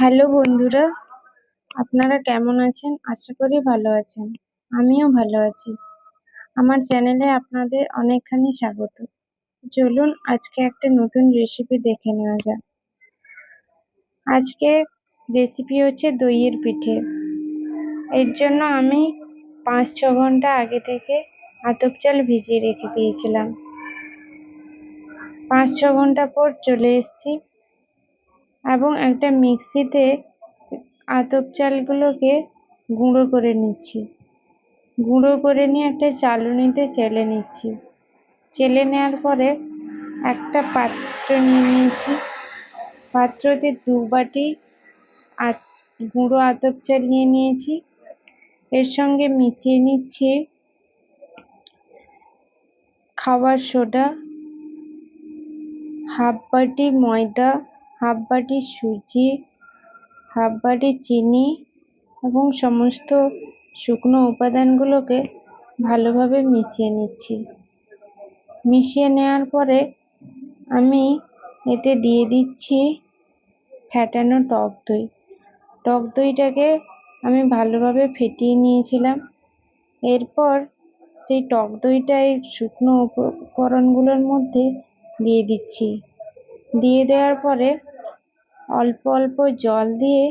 Hello বন্ধুরা, আপনারা কেমন আছেন? আশা করি ভালো আছেন। আমিও ভালো আছি। আমার চ্যানেলে আপনাদের অনেকখানি স্বাগত। চলুন আজকে একটা নতুন রেসিপি দেখে নেওয়া যাক। আজকে রেসিপি হচ্ছে দইয়ের পিঠে। এর জন্য আমি 5-6 ঘন্টা আগে থেকে আতপ চাল ভিজিয়ে রেখে দিয়েছিলাম। 5-6 ঘন্টা পর চলে এসেছি এবং একটা মিক্সিতে আতপ চালগুলোকে গুঁড়ো করে নিচ্ছি। গুঁড়ো করে নিয়ে একটা চালনিতে চেলে নিচ্ছি। চেলে নেওয়ার পরে একটা পাত্র নিয়ে নিয়েছি। পাত্রতে 2 বাটি গুঁড়ো আতপ চাল নিয়ে নিয়েছি। এর সঙ্গে মিশিয়ে নিচ্ছি খাবার সোডা, হাফ বাটি ময়দা, হাফ বাটি সুজি, হাফ বাটি চিনি এবং সমস্ত শুকনো উপাদানগুলোকে ভালোভাবে মিশিয়ে নিচ্ছি। মিশিয়ে নেওয়ার পরে আমি এতে দিয়ে দিচ্ছি ফ্যাটানো টক দই। টক দইটাকে আমি ভালোভাবে ফেটিয়ে নিয়েছিলাম। এরপর সেই টক দইটা এই শুকনো উপকরণগুলোর মধ্যে দিয়ে দিচ্ছি। দিয়ে দেওয়ার পরে অল্প অল্প জল দিয়ে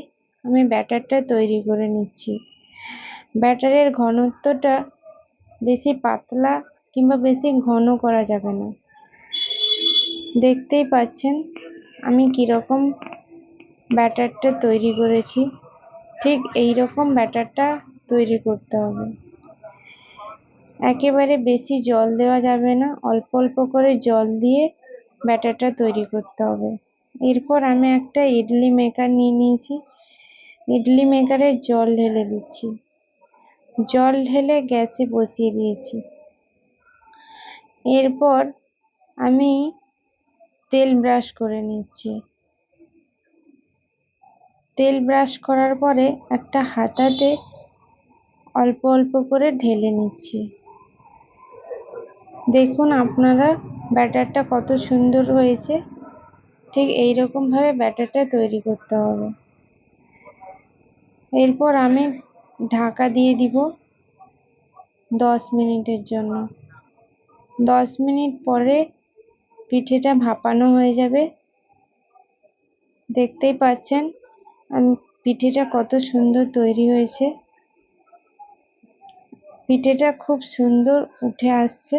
আমি ব্যাটারটা তৈরি করে নিচ্ছি। ব্যাটারের ঘনত্বটা বেশি পাতলা কিংবা বেশি ঘন করা যাবে না। দেখতেই পাচ্ছেন আমি কিরকম ব্যাটারটা তৈরি করেছি। ঠিক এই রকম ব্যাটারটা তৈরি করতে হবে। একেবারে বেশি জল দেওয়া যাবে না, অল্প অল্প করে জল দিয়ে ব্যাটারটা তৈরি করতে হবে। এরপর আমি একটা ইডলি মেকার নিয়ে নিয়েছি। ইডলি মেকারে জল ঢেলে দিচ্ছি। জল ঢেলে গ্যাসে বসিয়ে দিয়েছি। এরপর আমি তেল ব্রাশ করে নিচ্ছি। তেল ব্রাশ করার পরে একটা হাতাতে অল্প অল্প করে ঢেলে নিচ্ছি। দেখুন আপনারা ব্যাটারটা কত সুন্দর হয়েছে। ঠিক এই রকম ভাবে ব্যাটারটা তৈরি করতে হবে। এরপর আমি ঢাকা দিয়ে দিব 10 মিনিটের জন্য। 10 মিনিট পরে পিঠেটা ভাপানো হয়ে যাবে। দেখতেই পাচ্ছেন পিঠেটা কত সুন্দর তৈরি হয়েছে। পিঠেটা খুব সুন্দর উঠে আসছে।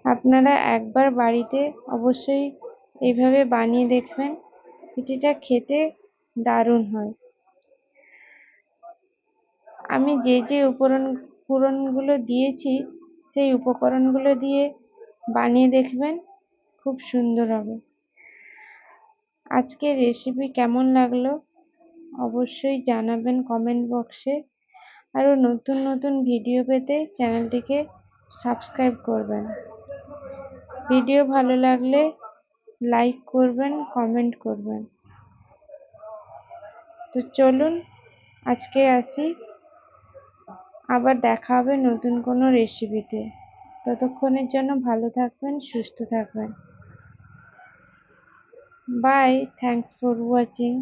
আপনারা একবার বাড়িতে অবশ্যই এইভাবে বানিয়ে দেখবেন। পিঠেটা খেতে দারুণ হয়। আমি যে যে উপকরণগুলো দিয়েছি সেই উপকরণগুলো দিয়ে বানিয়ে দেখবেন, খুব সুন্দর হবে। আজকের রেসিপি কেমন লাগলো অবশ্যই জানাবেন কমেন্ট বক্সে। আরও নতুন নতুন ভিডিও পেতে চ্যানেলটিকে সাবস্ক্রাইব করবেন। ভিডিও ভালো লাগলে লাইক করবেন, কমেন্ট করবেন। তো চলুন আজকে আসি, আবার দেখা হবে নতুন কোনো রেসিপিতে। ততক্ষণের জন্য ভালো থাকবেন, সুস্থ থাকবেন। Bye, thanks for watching.